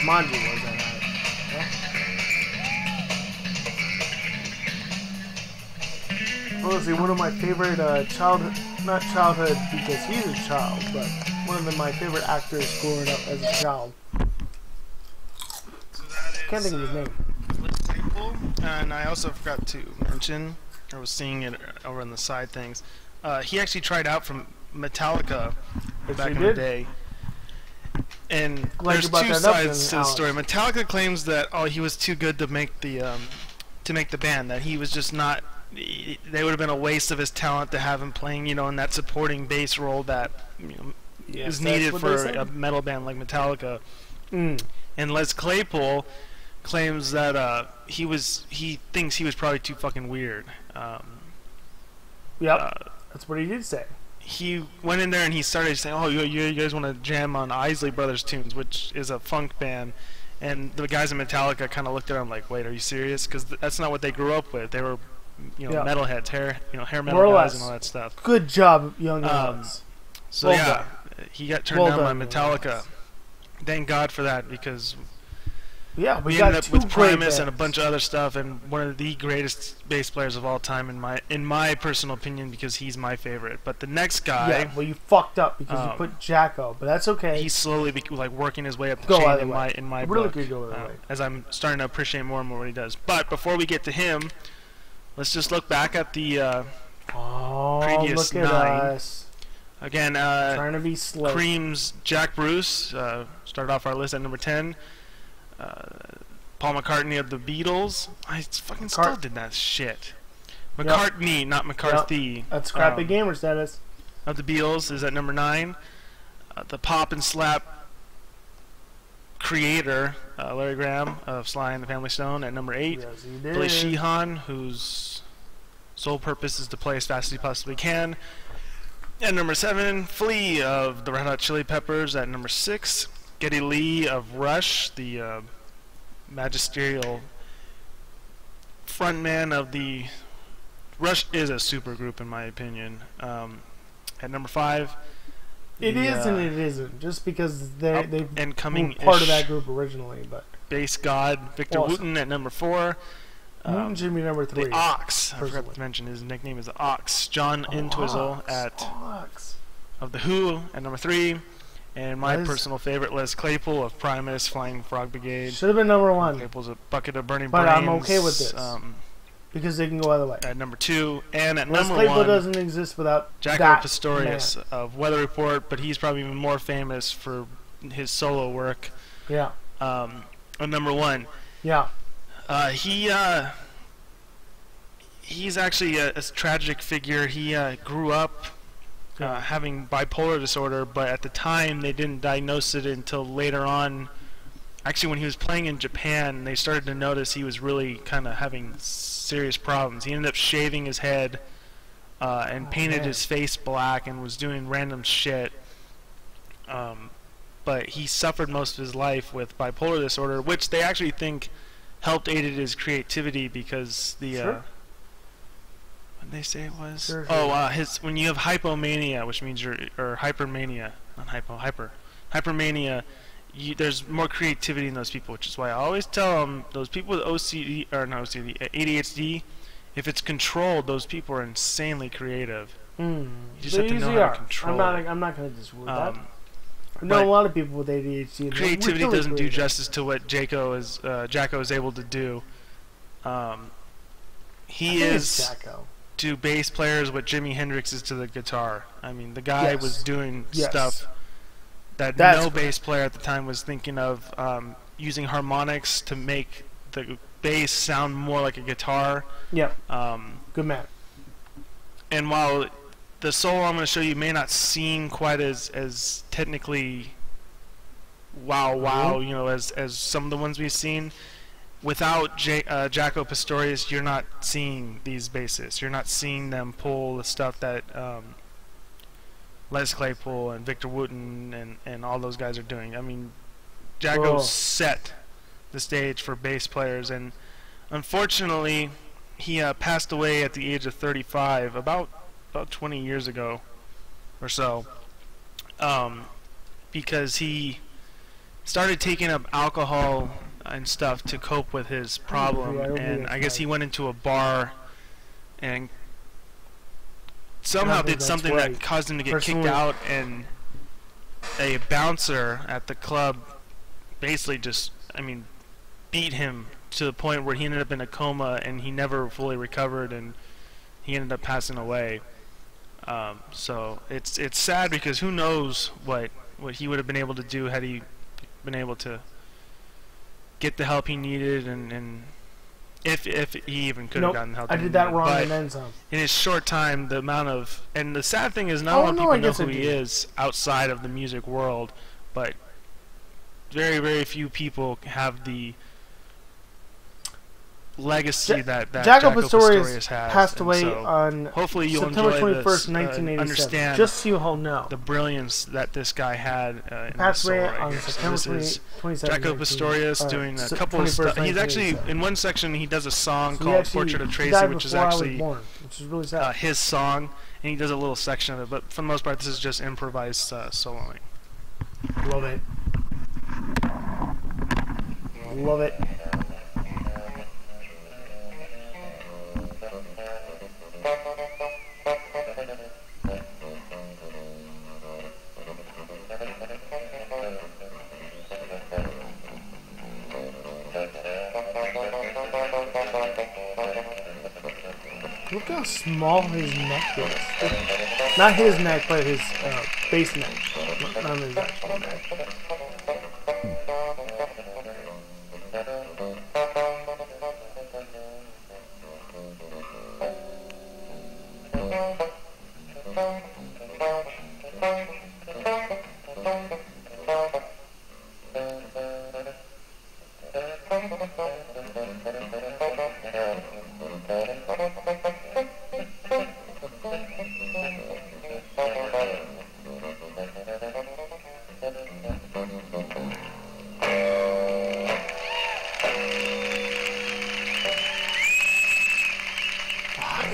Manji was that right? Honestly, one of my favorite not childhood because he's a child, but one of my favorite actors growing up as a child. So that is, can't think of his name. And I also forgot to mention, I was seeing it over on the side things. He actually tried out from Metallica back in the day. And there's two sides to the story. Metallica claims that he was too good to make the band. That he was just not. They would have been a waste of his talent to have him playing, you know, in that supporting bass role that is needed for a metal band like Metallica. And Les Claypool claims that he thinks he was probably too fucking weird. That's what he did say. He went in there and he started saying, "Oh, you guys want to jam on Isley Brothers tunes, which is a funk band." And the guys in Metallica kind of looked at him like, "Wait, are you serious?" Because that's not what they grew up with. They were, metalheads, hair metal guys and all that stuff. Good job, young guys. So well he got turned down by Metallica. Thank God for that, because we ended up with Primus and a bunch of other stuff, and one of the greatest bass players of all time in my personal opinion, because he's my favorite. But the next guy, you fucked up because you put Jacko, but that's okay. He's slowly working his way up the chain in my really book, could go that way. as I'm starting to appreciate more and more what he does. But before we get to him, let's just look back at the previous look at 9. us. Again, Trying to be slick. Cream's Jack Bruce started off our list at number 10. Paul McCartney of the Beatles. I fucking still did that shit. McCartney, not McCarthy. Yep. That's crappy gamer status. Of the Beatles is at number 9. The pop and slap creator, Larry Graham of Sly and the Family Stone, at number 8. Yes, he did. Billy Sheehan, whose sole purpose is to play as fast as he possibly can. At number 7, Flea of the Red Hot Chili Peppers at number 6. Geddy Lee of Rush, the magisterial frontman of the... Rush is a super group in my opinion. At number 5... It is and it isn't, just because they were part of that group originally. But bass god Victor Wooten at number 4. Wooten should be number 3. The Ox, I forgot to mention his nickname is the Ox. John Entwistle of the Who at number 3. And my personal favorite, Les Claypool of Primus, Flying Frog Brigade. Should have been number 1. Claypool's a bucket of burning but brains. I'm okay with this. Because they can go either way. At number 2, and at Les number Claypool 1, doesn't exist without Jaco Pastorius of Weather Report, but he's probably even more famous for his solo work. Yeah. At number 1. Yeah. He's actually a tragic figure. He grew up having bipolar disorder, but at the time they didn't diagnose it until later on. Actually, when he was playing in Japan, they started to notice he was really kind of having serious problems. He ended up shaving his head and painted his face black and was doing random shit. But he suffered most of his life with bipolar disorder, which they actually think helped aided his creativity, because the what did they say it was? When you have hypomania, which means or hypermania, not hypermania. There's more creativity in those people, which is why I always tell them, those people with ADHD, if it's controlled, those people are insanely creative. You just have to know how to control I'm not going to disagree with that. I know but a lot of people with ADHD. And creativity really doesn't do creative. justice to what Jacko is able to do. He is Jacko. to bass players what Jimi Hendrix is to the guitar. I mean, the guy Yes. was doing Yes. stuff that That's no correct. bass player at the time was thinking of, using harmonics to make the bass sound more like a guitar. Yep. Good man. And while the solo I'm going to show you may not seem quite as technically wow, you know, as some of the ones we've seen, without Jaco Pastorius, you're not seeing these bassists. You're not seeing them pull the stuff that Les Claypool and Victor Wooten and all those guys are doing. I mean, Jaco set the stage for bass players, and unfortunately, he passed away at the age of 35, about 20 years ago or so, because he started taking up alcohol and stuff to cope with his problem, and I guess he went into a bar and somehow did something that caused him to get kicked out, and a bouncer at the club basically just, I mean, beat him to the point where he ended up in a coma and he never fully recovered, and he ended up passing away. So it's sad, because who knows what he would have been able to do had he been able to get the help he needed, and if he even could have gotten help. I did that wrong and then some. In his short time, the amount of, and the sad thing is not a lot of people know who he is outside of the music world, but very, very few people have the legacy that Jaco Pastorius has. Passed away on hopefully you'll September 21st, this, 1987. understand just so you all know the brilliance that this guy had. In passed away right on here. September 27th. Jaco Pastorius doing a couple of stuff. He's actually, in one section, he does a song called Portrait of Tracy, which is actually really sad. His song, and he does a little section of it. But for the most part, this is just improvised soloing. Love it. Love it. Look how small his neck is. Not his neck, but his bass neck. Not his actual neck.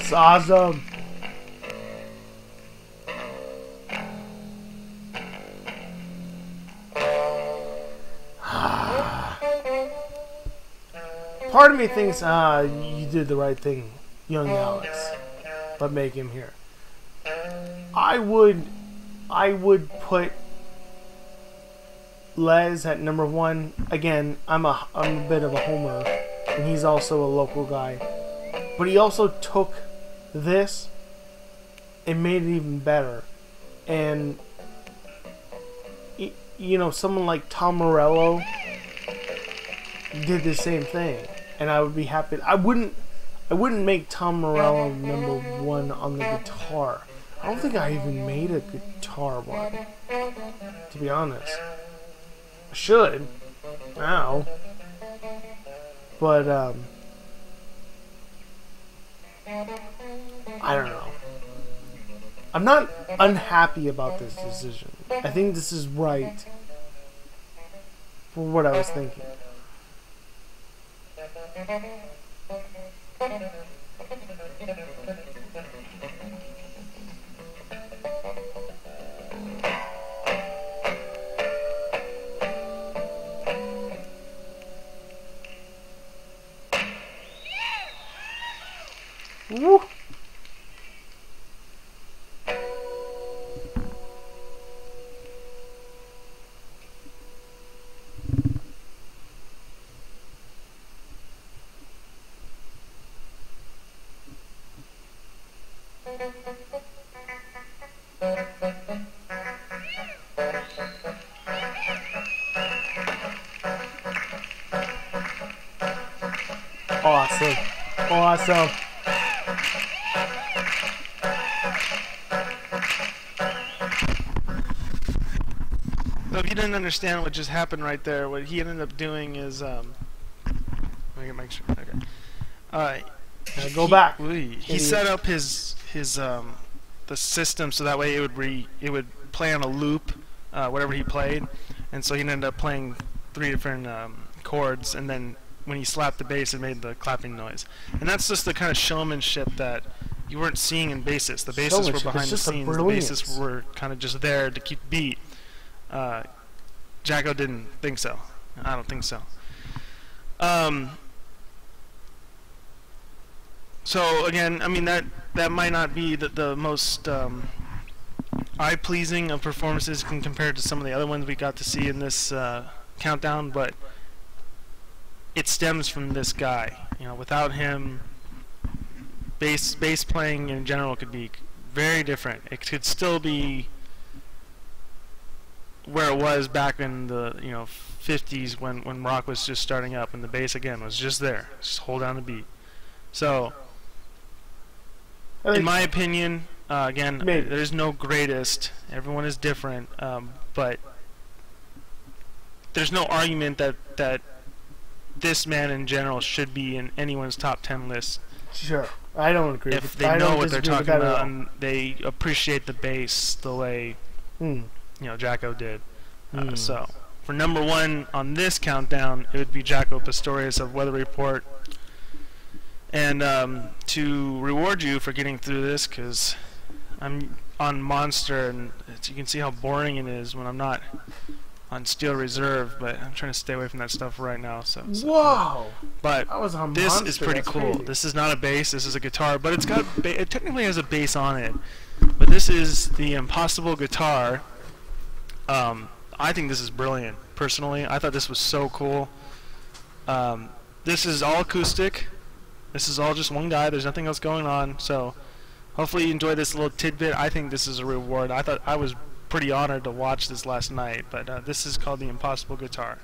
It's awesome. Part of me thinks, you did the right thing, young Alex, but make him here. I would put Les at number 1. Again, I'm a bit of a homer, and he's also a local guy. But he also took this and made it even better. And you know, someone like Tom Morello did the same thing, and I would be happy. I wouldn't make Tom Morello number 1 on the guitar. I don't think I even made a guitar one, to be honest. I should now, but I don't know. I'm not unhappy about this decision. I think this is right for what I was thinking. Woo. Awesome. Awesome. So if you didn't understand what just happened right there, what he ended up doing is let me get my sure. Okay. Now go back. He set up his the system so that way it would play on a loop whatever he played, and so he ended up playing 3 different chords, and then when he slapped the bass, it made the clapping noise. And that's just the kind of showmanship that you weren't seeing in Bassists. The Bassists were behind the scenes. The Bassists were kind of just there to keep beat. Jacko didn't think so. I don't think so. So again, I mean that might not be the most eye-pleasing of performances compared to some of the other ones we got to see in this countdown, but it stems from this guy. You know, without him, bass playing in general could be very different. It could still be where it was back in the 50s when rock was just starting up and the bass again was just there, just hold down the beat. So, in my opinion, again, there's no greatest. Everyone is different, but there's no argument that this man in general should be in anyone's top 10 list. Sure, I don't agree. If they know what they're talking about and they appreciate the bass the way Jacko did. So for number 1 on this countdown, it would be Jacko Pastorius of Weather Report. And to reward you for getting through this, because I'm on Monster, and you can see how boring it is when I'm not on Steel Reserve, but I'm trying to stay away from that stuff right now. So whoa! But I was on this Monster. is pretty That's cool. crazy. This is not a bass. This is a guitar, but it technically has a bass on it. But this is the Impossible guitar. I think this is brilliant. Personally, I thought this was so cool. This is all acoustic. This is all just one guy. There's nothing else going on. So hopefully you enjoy this little tidbit. I think this is a reward. I thought I was pretty honored to watch this last night. But this is called the Impossible guitar.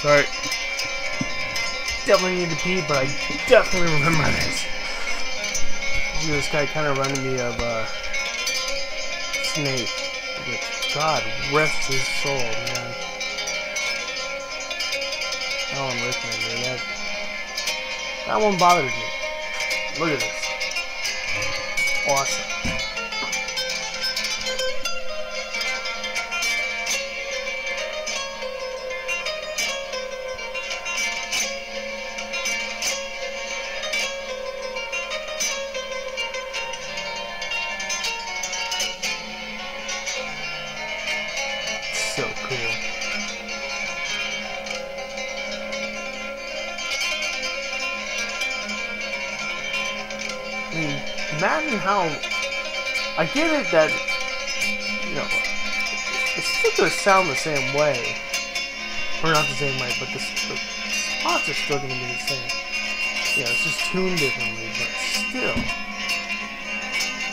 Sorry. Definitely need to pee, but I definitely remember this. This guy kind of reminded me of Snake. Which, God rest his soul, man. Alan Rickman, dude. That one bothered me. Look at this. Awesome. So cool. I mean, imagine how I get it that it's still gonna sound the same way, or not the same way, but the spots are still gonna be the same. Yeah, it's just tuned differently, but still.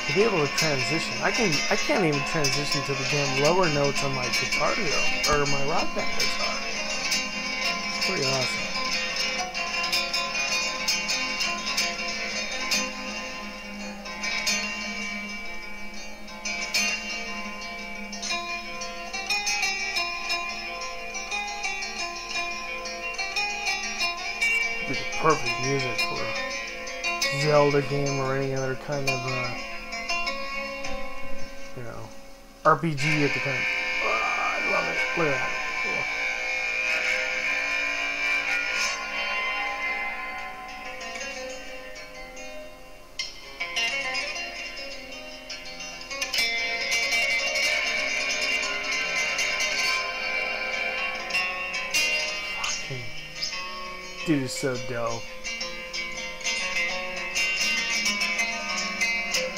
To be able to transition, I can't even transition to the damn lower notes on my guitar hero or my rock band guitar. It's pretty awesome. It's perfect music for a Zelda game or any other kind of RPG at the time. Look at that. Fucking dude is so dope.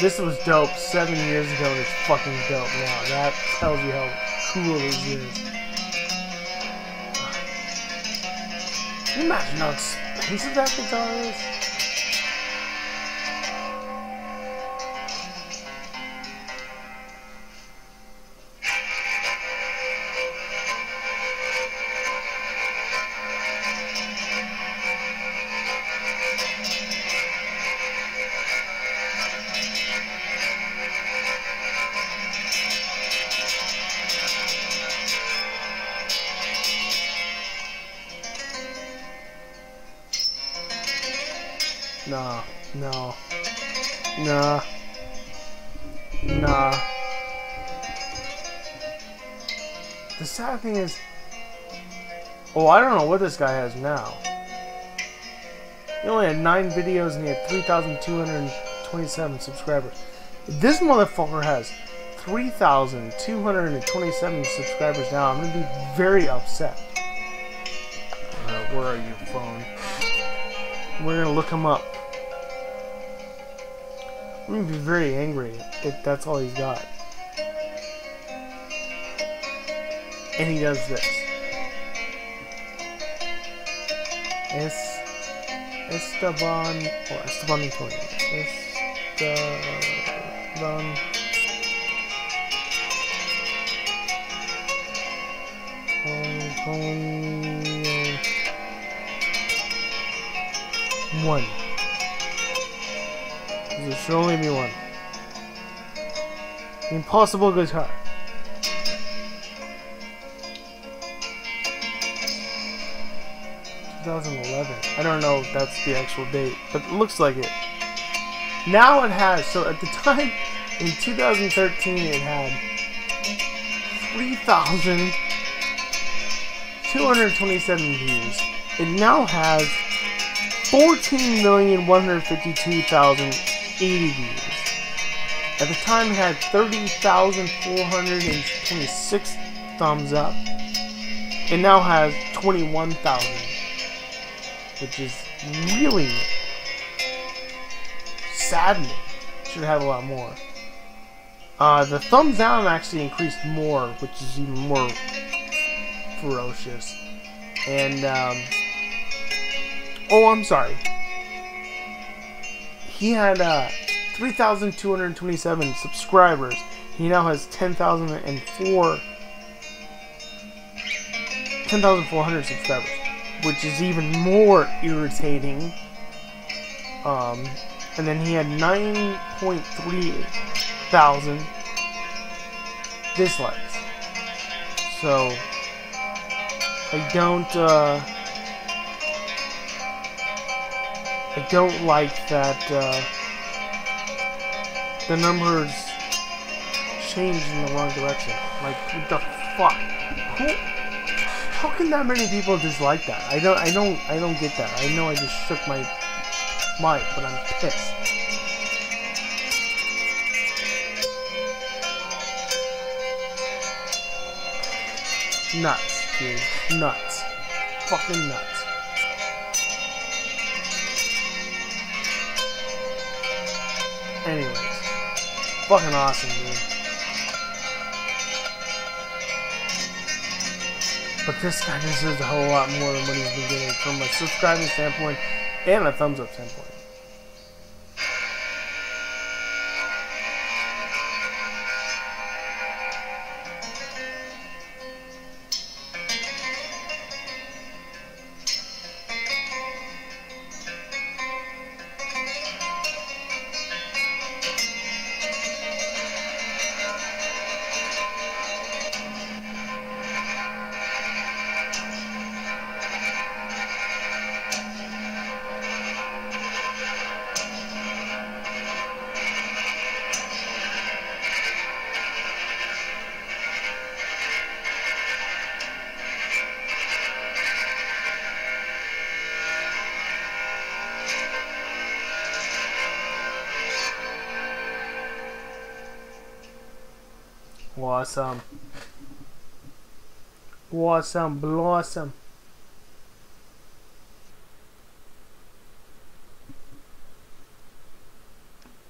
This was dope 7 years ago, and it's fucking dope now. That tells you how cool this is. Can you imagine how expensive that guitar is? Nah, no. Nah. Nah. The sad thing is... Oh, I don't know what this guy has now. He only had 9 videos and he had 3,227 subscribers. This motherfucker has 3,227 subscribers now. I'm gonna be very upset. Where are you, phone? We're gonna look him up. I'm gonna be very angry if that's all he's got. And he does this. Esteban Antonio. Esteban. Antonio. 1. There should only be 1. Impossible guitar. I don't know if that's the actual date, but it looks like it. Now it has, so at the time, in 2013, it had 3,227 views. It now has 14,152,080 views. At the time, it had 30,426 thumbs up. It now has 21,000. Which is really saddening. Should have a lot more. The thumbs down actually increased more, which is even more ferocious. And, oh, I'm sorry. He had 3,227 subscribers. He now has 10,400 subscribers, which is even more irritating. And then he had 9.3 thousand dislikes. So I don't like that the numbers changed in the wrong direction. Like, what the fuck? How can that many people dislike that? I don't get that. I know I just shook my mic, but I'm pissed. Nuts, dude. Nuts. Fucking nuts. Anyways. Fucking awesome, dude. But this guy deserves a whole lot more than what he's been getting from a subscribing standpoint and a thumbs up standpoint. Awesome. Awesome. Blossom.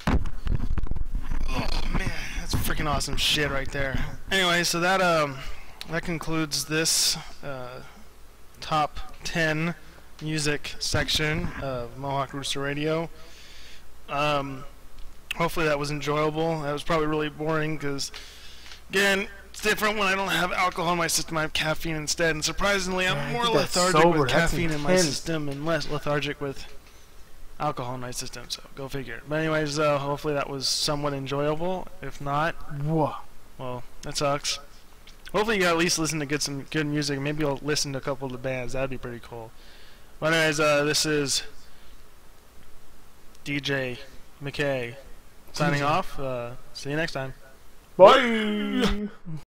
Oh man, that's freaking awesome shit right there. Anyway, so that concludes this top 10 music section of Mohawk Rooster Radio. Hopefully that was enjoyable. That was probably really boring because, again, it's different when I don't have alcohol in my system. I have caffeine instead, and surprisingly, I'm more lethargic sober. with That's caffeine in my intense. system and less lethargic with alcohol in my system. So go figure. But anyways, hopefully that was somewhat enjoyable. If not, Whoa. well, that sucks. Hopefully you got at least listen to some good music. Maybe you'll listen to a couple of the bands. That'd be pretty cool. But anyways, this is DJ McKay signing off. See you next time. Bye.